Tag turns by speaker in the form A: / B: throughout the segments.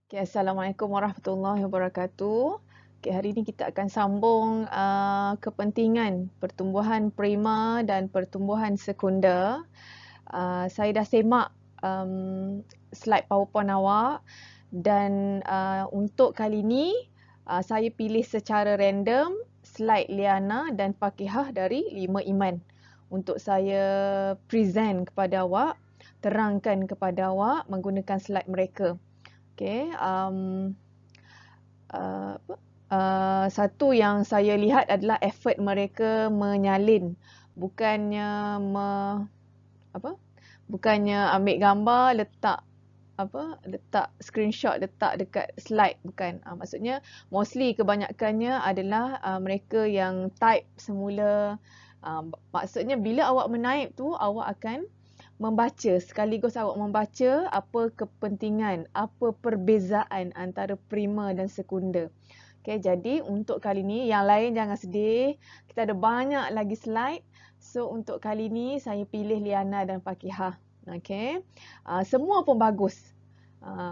A: Okay, Assalamualaikum warahmatullahi wabarakatuh. Okay, hari ini kita akan sambung kepentingan pertumbuhan prima dan pertumbuhan sekunder. Saya dah semak slide PowerPoint awak dan untuk kali ini saya pilih secara random slide Liana dan Fakihah dari 5 Iman untuk saya present kepada awak, terangkan kepada awak menggunakan slide mereka. Okay, satu yang saya lihat adalah effort mereka menyalin, bukannya bukannya ambil gambar letak screenshot letak dekat slide, bukan. Maksudnya mostly kebanyakannya adalah mereka yang type semula. Maksudnya bila awak menaip tu awak akan membaca, sekaligus awak membaca apa kepentingan, apa perbezaan antara prima dan sekunder. Okay, jadi untuk kali ni, yang lain jangan sedih. Kita ada banyak lagi slide. So untuk kali ni saya pilih Liana dan Fakihah. Okay, semua pun bagus.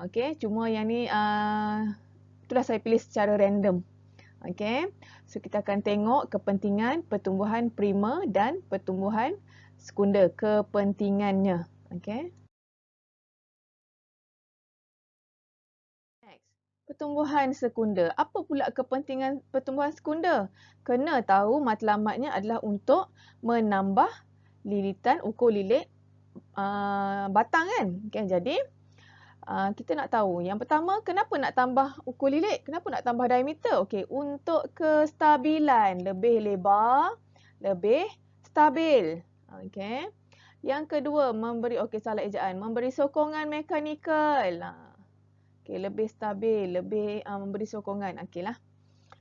A: Okay, cuma yang ni itulah saya pilih secara random. Okay, so kita akan tengok kepentingan pertumbuhan prima dan pertumbuhan sekunder, kepentingannya. Okay. Next, pertumbuhan sekunder. Apa pula kepentingan pertumbuhan sekunder? Kena tahu matlamatnya adalah untuk menambah lilitan ukur lilit batang kan. Okay, jadi kita nak tahu. Yang pertama, kenapa nak tambah ukur lilit? Kenapa nak tambah diameter? Okay, untuk kestabilan. Lebih lebar, lebih stabil. Okay. Yang kedua, salah ejaan. Memberi sokongan mekanikal. Okay, lebih stabil, lebih memberi sokongan. Okay lah.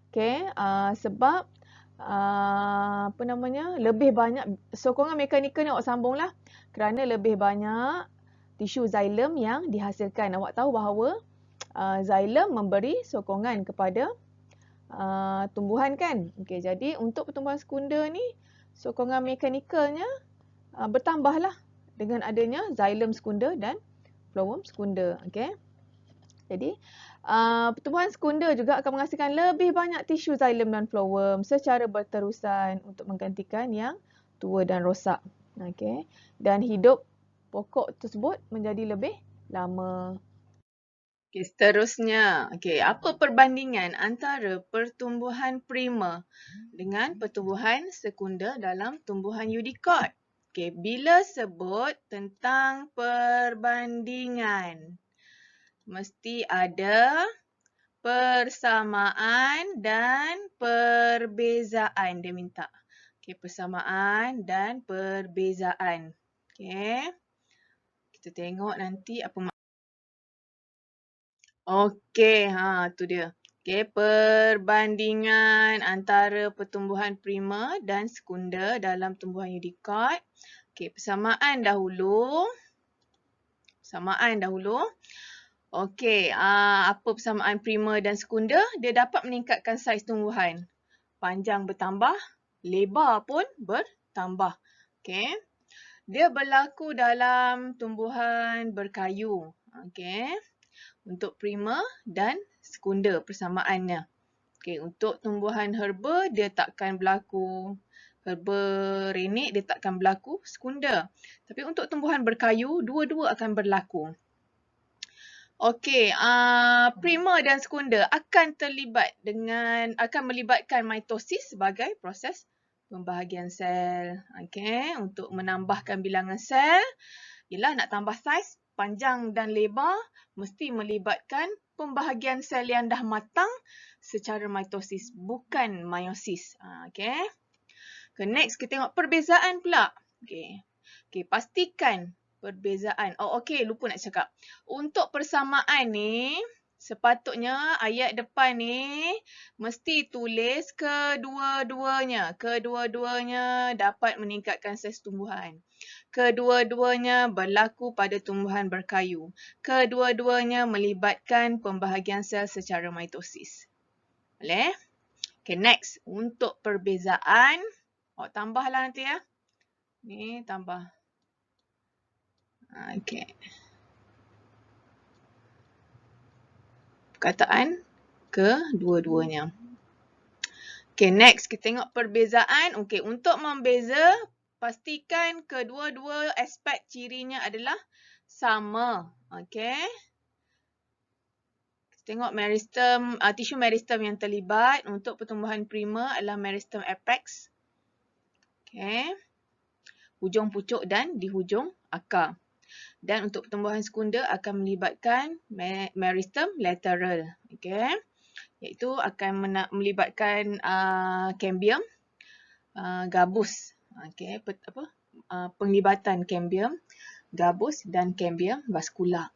A: Okay, sebab lebih banyak sokongan mekanikal ni awak sambung lah. Kerana lebih banyak tisu xylem yang dihasilkan. Awak tahu bahawa xylem memberi sokongan kepada tumbuhan kan. Okay, jadi untuk pertumbuhan sekunder ni, sokongan mekanikalnya bertambahlah dengan adanya xylem sekunder dan phloem sekunder. Okay. Jadi pertumbuhan sekunder juga akan menghasilkan lebih banyak tisu xylem dan phloem secara berterusan untuk menggantikan yang tua dan rosak. Okay. Dan hidup pokok tersebut menjadi lebih lama. Okay, seterusnya. Okay, apa perbandingan antara pertumbuhan prima dengan pertumbuhan sekunder dalam tumbuhan Eudicot? Okay, bila sebut tentang perbandingan, mesti ada persamaan dan perbezaan dia minta. Okay, persamaan dan perbezaan. Okay, kita tengok nanti apa Okey, tu dia. Okey, perbandingan antara pertumbuhan prima dan sekunder dalam tumbuhan Eudicot. Okey, persamaan dahulu. Okey, apa persamaan prima dan sekunder? Dia dapat meningkatkan saiz tumbuhan. Panjang bertambah, lebar pun bertambah. Okey. Dia berlaku dalam tumbuhan berkayu. Okey. Untuk prima dan sekunder persamaannya. Okey, untuk tumbuhan herba dia takkan berlaku. Herba renik dia takkan berlaku sekunder. Tapi untuk tumbuhan berkayu, dua-dua akan berlaku. Okey, prima dan sekunder akan melibatkan mitosis sebagai proses pembahagian sel. Okey, untuk menambahkan bilangan sel, ialah nak tambah saiz, panjang dan lebar, mesti melibatkan pembahagian sel yang dah matang secara mitosis, bukan meiosis. Okey. Okay, next kita tengok perbezaan pula. Okey. Okey, pastikan perbezaan. Okey, lupa nak cakap. Untuk persamaan ni, sepatutnya ayat depan ni mesti tulis kedua-duanya. Kedua-duanya dapat meningkatkan saiz tumbuhan. Kedua-duanya berlaku pada tumbuhan berkayu. Kedua-duanya melibatkan pembahagian sel secara mitosis. Boleh? Okay, next. Untuk perbezaan, awak tambahlah nanti ya. Ni tambah. Okay. perkataan kedua-duanya. Okay, next kita tengok perbezaan. Okay, untuk membeza, pastikan kedua-dua aspek cirinya adalah sama. Okay. Kita tengok meristem, tisu meristem yang terlibat untuk pertumbuhan prima adalah meristem apex. Okay. Hujung pucuk dan di hujung akar. Dan untuk pertumbuhan sekunda akan melibatkan meristem lateral. Okay. Iaitu akan melibatkan cambium gabus. Okay. Penglibatan cambium gabus dan cambium vascular.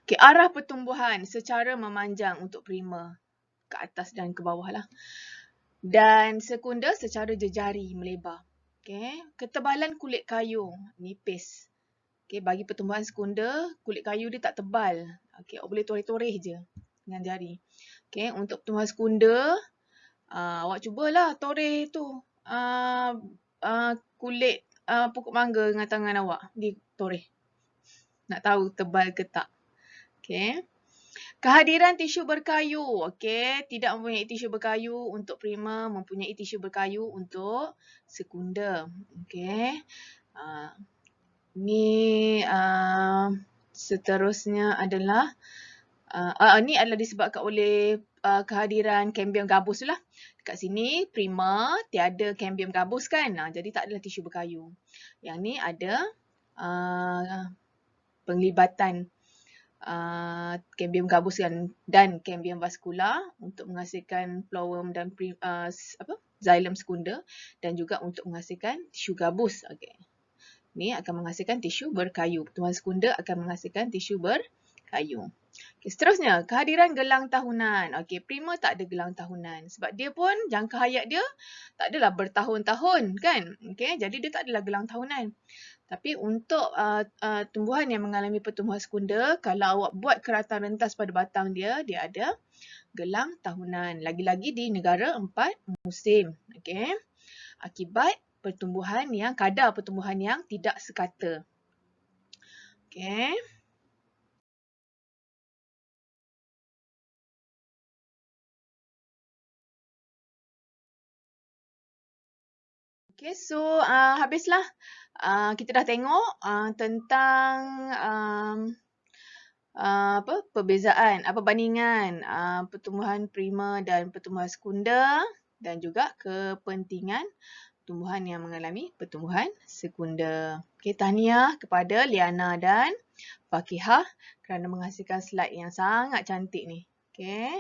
A: Okay. Arah pertumbuhan secara memanjang untuk prima. Ke atas dan ke bawah lah. Dan sekunda secara jejari melebar. Okay. Ketebalan kulit kayu nipis. Okay. Bagi pertumbuhan sekunda, kulit kayu dia tak tebal. Okay. Boleh toreh-toreh je dengan jari. Okay. Untuk pertumbuhan sekunda, awak cubalah toreh tu kulit pokok mangga dengan tangan awak. Ditoreh. Nak tahu tebal ke tak. Okay. Kehadiran tisu berkayu. Okay. Tidak mempunyai tisu berkayu untuk prima, mempunyai tisu berkayu untuk sekunda. Okay. Ni seterusnya adalah ni adalah disebabkan oleh kehadiran cambium gabus lah. Dekat sini prima tiada cambium gabus kan. Jadi tak adalah tisu berkayu. Yang ni ada penglibatan cambium gabus dan cambium vascular untuk menghasilkan phloem dan xylem sekunda dan juga untuk menghasilkan tisu gabus. Okay. Ni akan menghasilkan tisu berkayu. Pertumbuhan sekunda akan menghasilkan tisu berkayu. Okay, seterusnya, kehadiran gelang tahunan. Okay, prima tak ada gelang tahunan. Sebab dia pun jangka hayat dia tak adalah bertahun-tahun kan. Okay, jadi dia tak adalah gelang tahunan. Tapi untuk tumbuhan yang mengalami pertumbuhan sekunda, kalau awak buat keratan rentas pada batang dia, dia ada gelang tahunan. Lagi-lagi di negara 4 musim. Okay. Akibat kadar pertumbuhan yang tidak sekata. Okay. Okay, so habislah. Kita dah tengok tentang perbezaan, perbandingan pertumbuhan prima dan pertumbuhan sekunda dan juga kepentingan tumbuhan yang mengalami pertumbuhan sekunda. Okay, tahniah kepada Liana dan Fakihah kerana menghasilkan slide yang sangat cantik ni. Okay.